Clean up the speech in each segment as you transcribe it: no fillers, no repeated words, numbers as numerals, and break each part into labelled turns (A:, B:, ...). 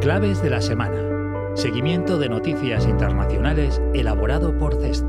A: Claves de la semana. Seguimiento de noticias internacionales elaborado por CESCI.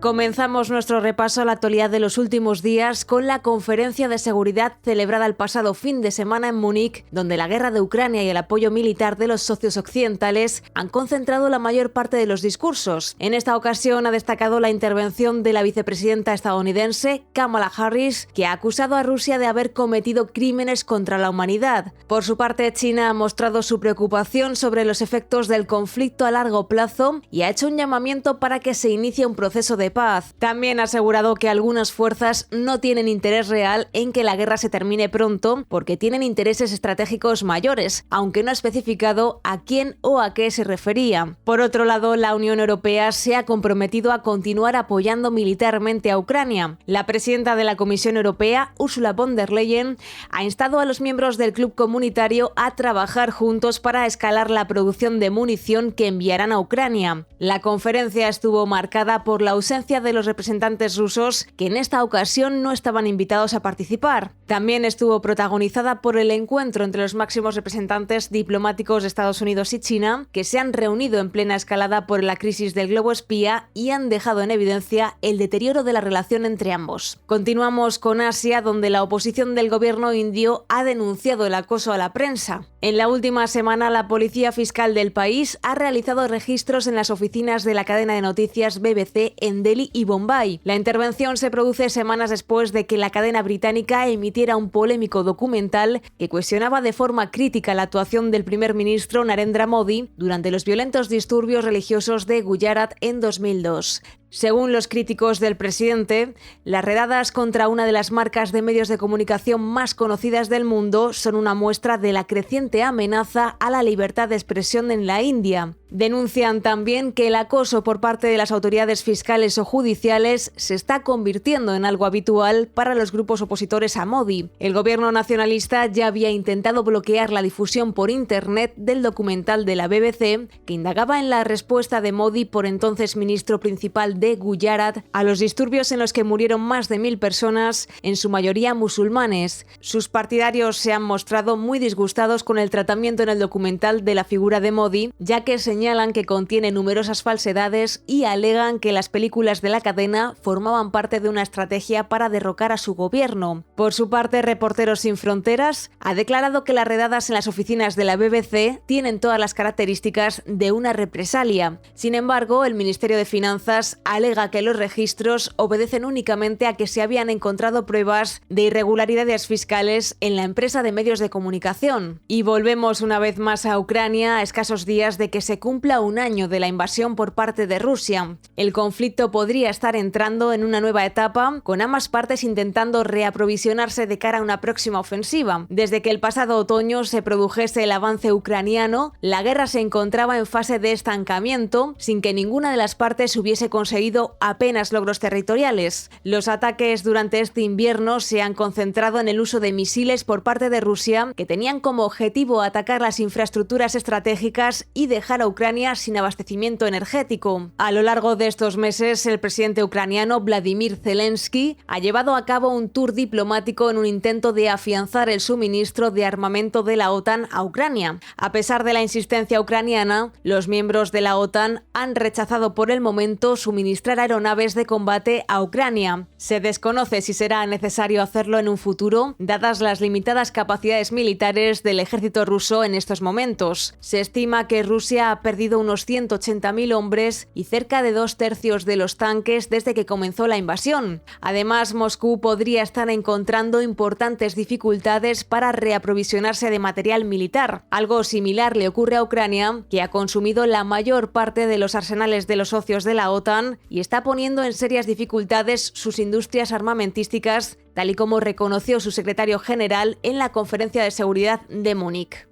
B: Comenzamos nuestro repaso a la actualidad de los últimos días con la conferencia de seguridad celebrada el pasado fin de semana en Múnich, donde la guerra de Ucrania y el apoyo militar de los socios occidentales han concentrado la mayor parte de los discursos. En esta ocasión ha destacado la intervención de la vicepresidenta estadounidense, Kamala Harris, que ha acusado a Rusia de haber cometido crímenes contra la humanidad. Por su parte, China ha mostrado su preocupación sobre los efectos del conflicto a largo plazo y ha hecho un llamamiento para que se inicie un proceso de paz. También ha asegurado que algunas fuerzas no tienen interés real en que la guerra se termine pronto porque tienen intereses estratégicos mayores, aunque no ha especificado a quién o a qué se refería. Por otro lado, la Unión Europea se ha comprometido a continuar apoyando militarmente a Ucrania. La presidenta de la Comisión Europea, Ursula von der Leyen, ha instado a los miembros del club comunitario a trabajar juntos para escalar la producción de munición que enviarán a Ucrania. La conferencia estuvo marcada por la ausencia de los representantes rusos, que en esta ocasión no estaban invitados a participar. También estuvo protagonizada por el encuentro entre los máximos representantes diplomáticos de Estados Unidos y China, que se han reunido en plena escalada por la crisis del globo espía y han dejado en evidencia el deterioro de la relación entre ambos. Continuamos con Asia, donde la oposición del gobierno indio ha denunciado el acoso a la prensa. En la última semana, la policía fiscal del país ha realizado registros en las oficinas de la cadena de noticias BBC en Delhi y Bombay. La intervención se produce semanas después de que la cadena británica emitiera un polémico documental que cuestionaba de forma crítica la actuación del primer ministro Narendra Modi durante los violentos disturbios religiosos de Gujarat en 2002. Según los críticos del presidente, las redadas contra una de las marcas de medios de comunicación más conocidas del mundo son una muestra de la creciente amenaza a la libertad de expresión en la India. Denuncian también que el acoso por parte de las autoridades fiscales o judiciales se está convirtiendo en algo habitual para los grupos opositores a Modi. El gobierno nacionalista ya había intentado bloquear la difusión por internet del documental de la BBC que indagaba en la respuesta de Modi, por entonces ministro principal de Gujarat, a los disturbios en los que murieron más de 1.000 personas, en su mayoría musulmanes. Sus partidarios se han mostrado muy disgustados con el tratamiento en el documental de la figura de Modi, ya que señalan que contiene numerosas falsedades y alegan que las películas de la cadena formaban parte de una estrategia para derrocar a su gobierno. Por su parte, Reporteros Sin Fronteras ha declarado que las redadas en las oficinas de la BBC tienen todas las características de una represalia. Sin embargo, el Ministerio de Finanzas alega que los registros obedecen únicamente a que se habían encontrado pruebas de irregularidades fiscales en la empresa de medios de comunicación. Y volvemos una vez más a Ucrania, a escasos días de que se cumpla un año de la invasión por parte de Rusia. El conflicto podría estar entrando en una nueva etapa, con ambas partes intentando reaprovisionarse de cara a una próxima ofensiva. Desde que el pasado otoño se produjese el avance ucraniano, la guerra se encontraba en fase de estancamiento, sin que ninguna de las partes hubiese conseguido apenas logros territoriales. Los ataques durante este invierno se han concentrado en el uso de misiles por parte de Rusia, que tenían como objetivo atacar las infraestructuras estratégicas y dejar a Ucrania sin abastecimiento energético. A lo largo de estos meses, el presidente ucraniano Vladimir Zelensky ha llevado a cabo un tour diplomático en un intento de afianzar el suministro de armamento de la OTAN a Ucrania. A pesar de la insistencia ucraniana, los miembros de la OTAN han rechazado por el momento suministrar aeronaves de combate a Ucrania. Se desconoce si será necesario hacerlo en un futuro, dadas las limitadas capacidades militares del ejército ruso en estos momentos. Se estima que Rusia ha perdido unos 180.000 hombres y cerca de 2/3 de los tanques desde que comenzó la invasión. Además, Moscú podría estar encontrando importantes dificultades para reaprovisionarse de material militar. Algo similar le ocurre a Ucrania, que ha consumido la mayor parte de los arsenales de los socios de la OTAN y está poniendo en serias dificultades sus industrias armamentísticas, tal y como reconoció su secretario general en la Conferencia de Seguridad de Múnich.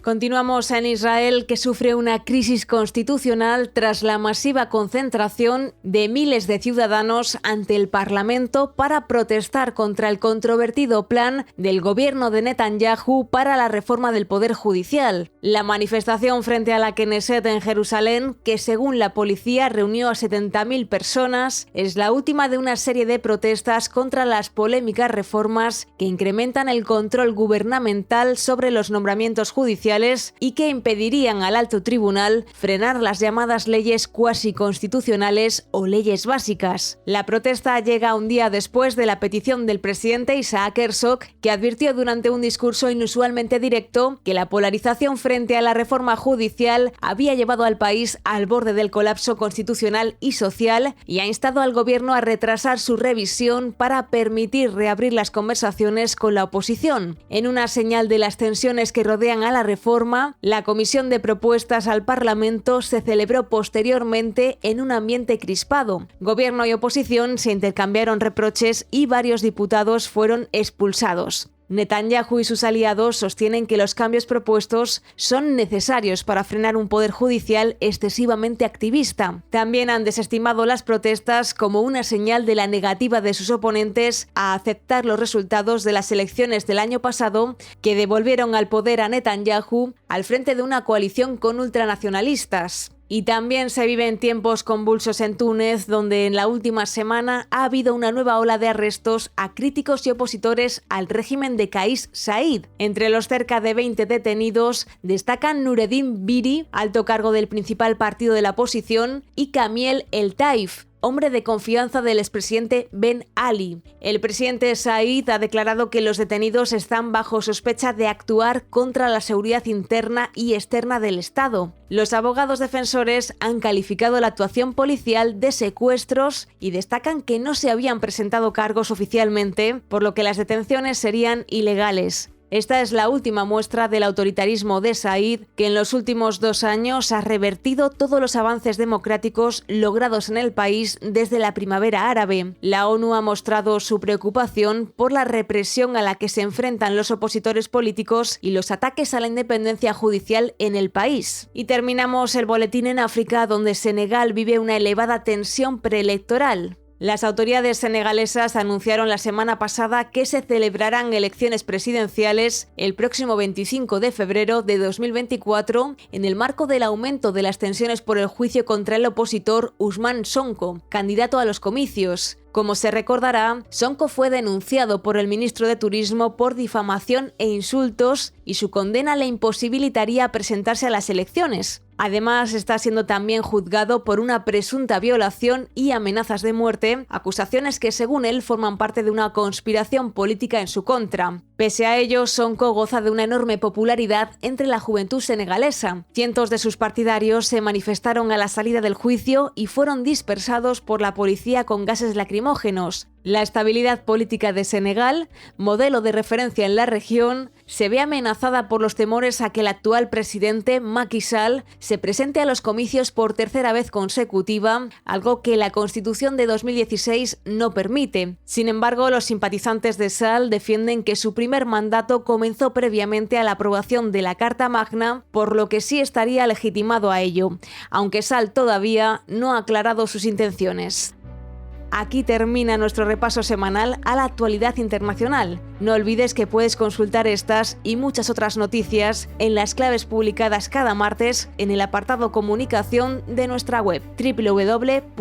B: Continuamos en Israel, que sufre una crisis constitucional tras la masiva concentración de miles de ciudadanos ante el Parlamento para protestar contra el controvertido plan del gobierno de Netanyahu para la reforma del Poder Judicial. La manifestación frente a la Knesset en Jerusalén, que según la policía reunió a 70.000 personas, es la última de una serie de protestas contra las polémicas reformas que incrementan el control gubernamental sobre los nombramientos judiciales y que impedirían al alto tribunal frenar las llamadas leyes cuasi constitucionales o leyes básicas. La protesta llega un día después de la petición del presidente Isaac Herzog, que advirtió durante un discurso inusualmente directo que la polarización frente a la reforma judicial había llevado al país al borde del colapso constitucional y social, y ha instado al gobierno a retrasar su revisión para permitir reabrir las conversaciones con la oposición. En una señal de las tensiones que rodean a la reforma, la comisión de propuestas al Parlamento se celebró posteriormente en un ambiente crispado. Gobierno y oposición se intercambiaron reproches y varios diputados fueron expulsados. Netanyahu y sus aliados sostienen que los cambios propuestos son necesarios para frenar un poder judicial excesivamente activista. También han desestimado las protestas como una señal de la negativa de sus oponentes a aceptar los resultados de las elecciones del año pasado, que devolvieron al poder a Netanyahu al frente de una coalición con ultranacionalistas. Y también se viven tiempos convulsos en Túnez, donde en la última semana ha habido una nueva ola de arrestos a críticos y opositores al régimen de Kais Saied. Entre los cerca de 20 detenidos destacan Nureddin Biri, alto cargo del principal partido de la oposición, y Kamiel El Taif, hombre de confianza del expresidente Ben Ali. El presidente Said ha declarado que los detenidos están bajo sospecha de actuar contra la seguridad interna y externa del Estado. Los abogados defensores han calificado la actuación policial de secuestros y destacan que no se habían presentado cargos oficialmente, por lo que las detenciones serían ilegales. Esta es la última muestra del autoritarismo de Said, que en los últimos 2 años ha revertido todos los avances democráticos logrados en el país desde la primavera árabe. La ONU ha mostrado su preocupación por la represión a la que se enfrentan los opositores políticos y los ataques a la independencia judicial en el país. Y terminamos el boletín en África, donde Senegal vive una elevada tensión preelectoral. Las autoridades senegalesas anunciaron la semana pasada que se celebrarán elecciones presidenciales el próximo 25 de febrero de 2024 en el marco del aumento de las tensiones por el juicio contra el opositor Ousmane Sonko, candidato a los comicios. Como se recordará, Sonko fue denunciado por el ministro de Turismo por difamación e insultos y su condena le imposibilitaría presentarse a las elecciones. Además, está siendo también juzgado por una presunta violación y amenazas de muerte, acusaciones que según él forman parte de una conspiración política en su contra. Pese a ello, Sonko goza de una enorme popularidad entre la juventud senegalesa. Cientos de sus partidarios se manifestaron a la salida del juicio y fueron dispersados por la policía con gases lacrimógenos. La estabilidad política de Senegal, modelo de referencia en la región, se ve amenazada por los temores a que el actual presidente Macky Sall se presente a los comicios por tercera vez consecutiva, algo que la Constitución de 2016 no permite. Sin embargo, los simpatizantes de Sall defienden que su primer mandato comenzó previamente a la aprobación de la Carta Magna, por lo que sí estaría legitimado a ello, aunque Sall todavía no ha aclarado sus intenciones. Aquí termina nuestro repaso semanal a la actualidad internacional. No olvides que puedes consultar estas y muchas otras noticias en las claves publicadas cada martes en el apartado Comunicación de nuestra web www.cesce.com.